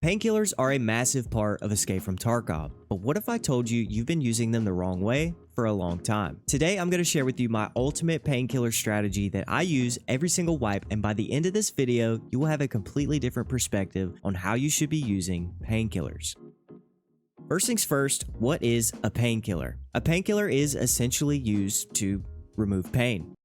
Painkillers are a massive part of Escape from Tarkov, but what if I told you you've been using them the wrong way for a long time? Today I'm going to share with you my ultimate painkiller strategy that I use every single wipe, and by the end of this video you will have a completely different perspective on how you should be using painkillers. First things first, what is a painkiller? A painkiller is essentially used to remove pain.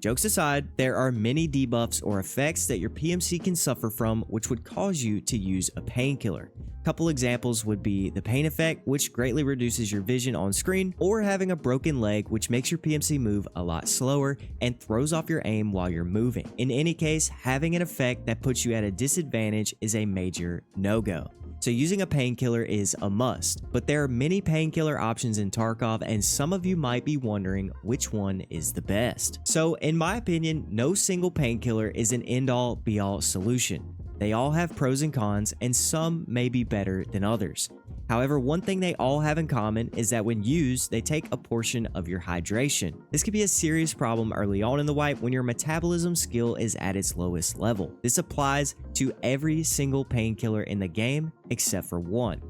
Jokes aside, there are many debuffs or effects that your PMC can suffer from which would cause you to use a painkiller. A couple examples would be the pain effect, which greatly reduces your vision on screen, or having a broken leg, which makes your PMC move a lot slower and throws off your aim while you're moving. In any case, having an effect that puts you at a disadvantage is a major no-go. So using a painkiller is a must, but there are many painkiller options in Tarkov, and some of you might be wondering which one is the best. So in my opinion, no single painkiller is an end-all be-all solution. They all have pros and cons, and some may be better than others. However, one thing they all have in common is that when used, they take a portion of your hydration. This can be a serious problem early on in the wipe when your metabolism skill is at its lowest level. This applies to every single painkiller in the game except for one: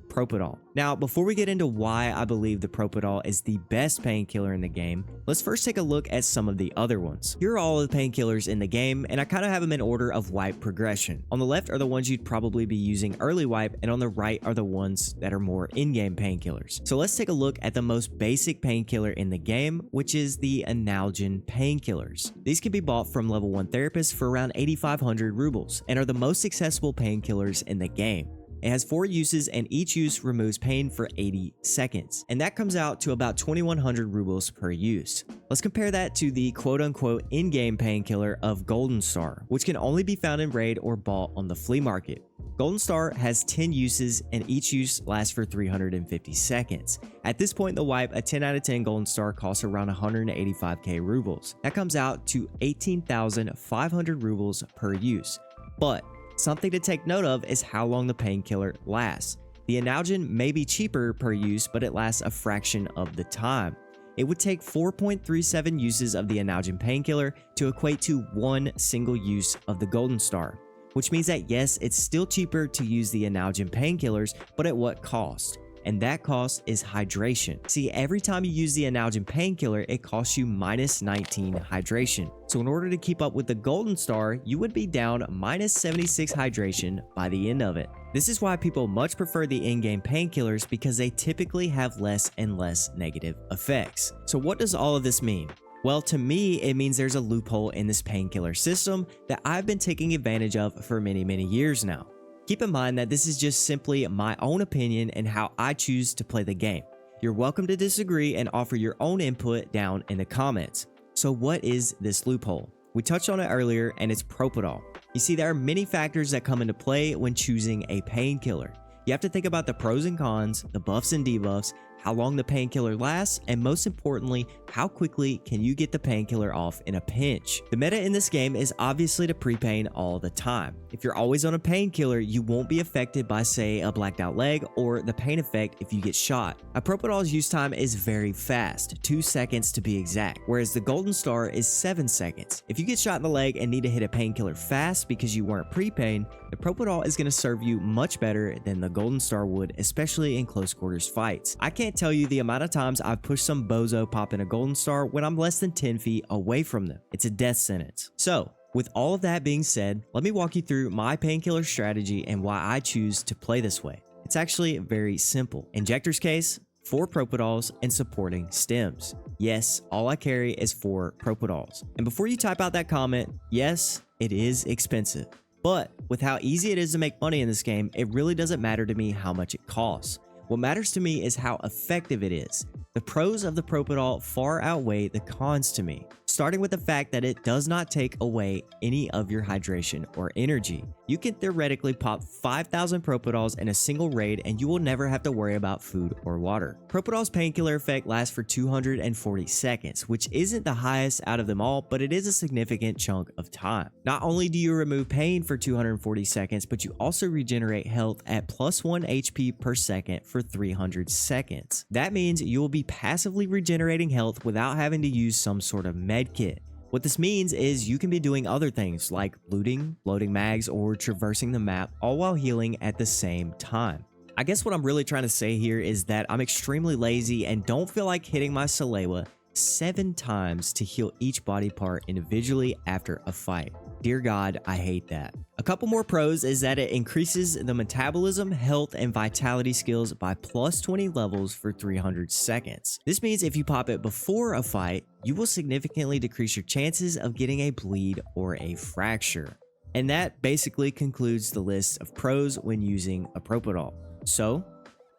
Propadol. Now, before we get into why I believe the Propadol is the best painkiller in the game, let's first take a look at some of the other ones. Here are all of the painkillers in the game, and I kind of have them in order of wipe progression. On the left are the ones you'd probably be using early wipe, and on the right are the ones that are more in-game painkillers. So let's take a look at the most basic painkiller in the game, which is the Analgin painkillers. These can be bought from level 1 therapists for around 8,500 rubles, and are the most accessible painkillers in the game. It has 4 uses, and each use removes pain for 80 seconds, and that comes out to about 2,100 rubles per use. Let's compare that to the quote-unquote in-game painkiller of Golden Star, which can only be found in raid or bought on the flea market. Golden Star has 10 uses, and each use lasts for 350 seconds. At this point in the wipe, a 10 out of 10 Golden Star costs around 185k rubles. That comes out to 18,500 rubles per use. But something to take note of is how long the painkiller lasts. The Analgin may be cheaper per use, but it lasts a fraction of the time. It would take 4.37 uses of the Analgin painkiller to equate to 1 single use of the Golden Star, which means that yes, it's still cheaper to use the Analgin painkillers, but at what cost? And that cost is hydration. See, every time you use the Analgin painkiller, it costs you minus 19 hydration. So in order to keep up with the Golden Star, you would be down minus 76 hydration by the end of it. This is why people much prefer the in-game painkillers, because they typically have less and less negative effects. So what does all of this mean? Well, to me, it means there's a loophole in this painkiller system that I've been taking advantage of for many years now. Keep in mind that this is just simply my own opinion and how I choose to play the game. You're welcome to disagree and offer your own input down in the comments. So what is this loophole? We touched on it earlier, and it's Propadol. You see, there are many factors that come into play when choosing a painkiller. You have to think about the pros and cons, the buffs and debuffs, how long the painkiller lasts, and most importantly, how quickly can you get the painkiller off in a pinch. The meta in this game is obviously to pre-pain all the time. If you're always on a painkiller, you won't be affected by, say, a blacked out leg or the pain effect if you get shot. A Propadol's use time is very fast, 2 seconds to be exact, whereas the Golden Star is 7 seconds. If you get shot in the leg and need to hit a painkiller fast because you weren't pre-pain, the Propadol is going to serve you much better than the Golden Star would, especially in close quarters fights. I can't tell you the amount of times I've pushed some bozo popping a Golden Star when I'm less than 10 feet away from them. It's a death sentence. So, with all of that being said, let me walk you through my painkiller strategy and why I choose to play this way. It's actually very simple. Injector's case, 4 Propadols, and supporting stems. Yes, all I carry is 4 Propadols. And before you type out that comment, yes, it is expensive. But with how easy it is to make money in this game, it really doesn't matter to me how much it costs. What matters to me is how effective it is. The pros of the Propadol far outweigh the cons to me, starting with the fact that it does not take away any of your hydration or energy. You can theoretically pop 5,000 Propadols in a single raid and you will never have to worry about food or water. Propadol's painkiller effect lasts for 240 seconds, which isn't the highest out of them all, but it is a significant chunk of time. Not only do you remove pain for 240 seconds, but you also regenerate health at +1 HP per second for 300 seconds. That means you will be passively regenerating health without having to use some sort of med kit. What this means is you can be doing other things like looting, loading mags, or traversing the map, all while healing at the same time. I guess what I'm really trying to say here is that I'm extremely lazy and don't feel like hitting my Salewa 7 times to heal each body part individually after a fight. Dear God, I hate that. A couple more pros is that it increases the metabolism, health, and vitality skills by plus 20 levels for 300 seconds. This means if you pop it before a fight, you will significantly decrease your chances of getting a bleed or a fracture. And that basically concludes the list of pros when using a Propofol. So,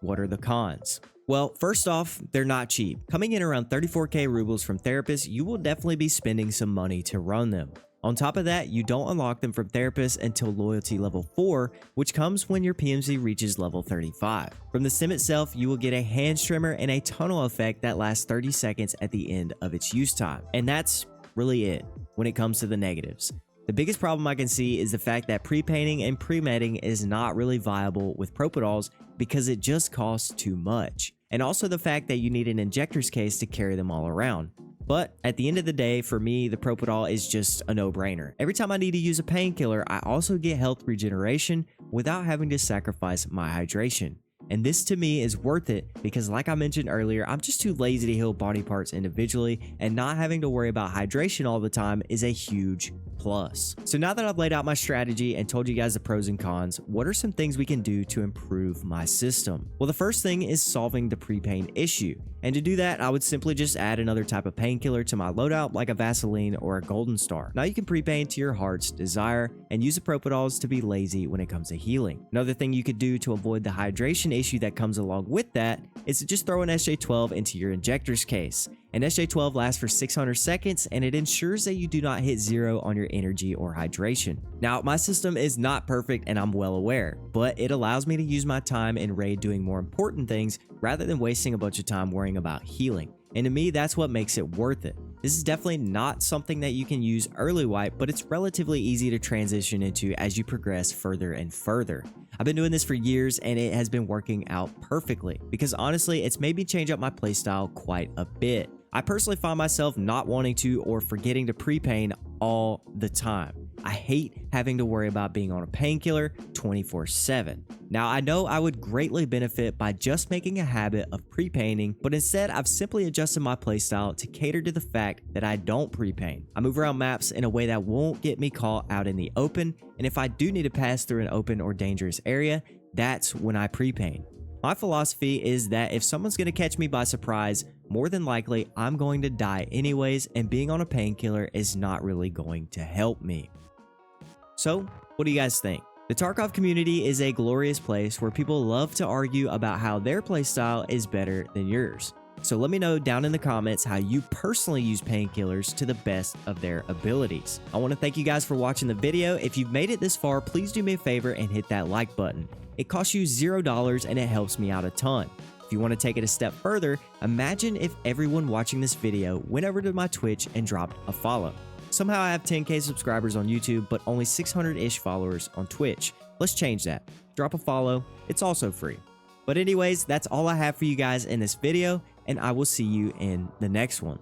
what are the cons? Well, first off, they're not cheap. Coming in around 34k rubles from therapists, you will definitely be spending some money to run them. On top of that, you don't unlock them from therapists until loyalty level 4, which comes when your PMC reaches level 35. From the sim itself, you will get a hand trimmer and a tunnel effect that lasts 30 seconds at the end of its use time. And that's really it when it comes to the negatives. The biggest problem I can see is the fact that pre-painting and pre-medding is not really viable with Propofols because it just costs too much. And also the fact that you need an injector's case to carry them all around. But at the end of the day, for me, the Propofol is just a no-brainer. Every time I need to use a painkiller, I also get health regeneration without having to sacrifice my hydration. And this to me is worth it because like I mentioned earlier, I'm just too lazy to heal body parts individually, and not having to worry about hydration all the time is a huge plus. So now that I've laid out my strategy and told you guys the pros and cons, what are some things we can do to improve my system? Well, the first thing is solving the pre-pain issue. And to do that, I would simply just add another type of painkiller to my loadout like a Vaseline or a Golden Star. Now you can pre-pain to your heart's desire and use the Propofols to be lazy when it comes to healing. Another thing you could do to avoid the hydration issue that comes along with that is to just throw an SJ12 into your injector's case. An SJ12 lasts for 600 seconds and it ensures that you do not hit 0 on your energy or hydration. Now, my system is not perfect and I'm well aware, but it allows me to use my time in raid doing more important things rather than wasting a bunch of time worrying about healing. And to me, that's what makes it worth it. This is definitely not something that you can use early wipe, but it's relatively easy to transition into as you progress further and further. I've been doing this for years and it has been working out perfectly because honestly, it's made me change up my playstyle quite a bit. I personally find myself not wanting to or forgetting to pre-pain all the time. I hate having to worry about being on a painkiller 24/7. Now, I know I would greatly benefit by just making a habit of pre-painting, but instead I've simply adjusted my playstyle to cater to the fact that I don't pre-pain. I move around maps in a way that won't get me caught out in the open, and if I do need to pass through an open or dangerous area, that's when I pre-pain. My philosophy is that if someone's going to catch me by surprise, more than likely I'm going to die anyways, and being on a painkiller is not really going to help me. So, what do you guys think? The Tarkov community is a glorious place where people love to argue about how their playstyle is better than yours. So let me know down in the comments how you personally use painkillers to the best of their abilities. I want to thank you guys for watching the video. If you've made it this far, please do me a favor and hit that like button. It costs you $0 and it helps me out a ton. If you want to take it a step further, imagine if everyone watching this video went over to my Twitch and dropped a follow. Somehow I have 10k subscribers on YouTube, but only 600-ish followers on Twitch. Let's change that. Drop a follow. It's also free. But anyways, that's all I have for you guys in this video, and I will see you in the next one.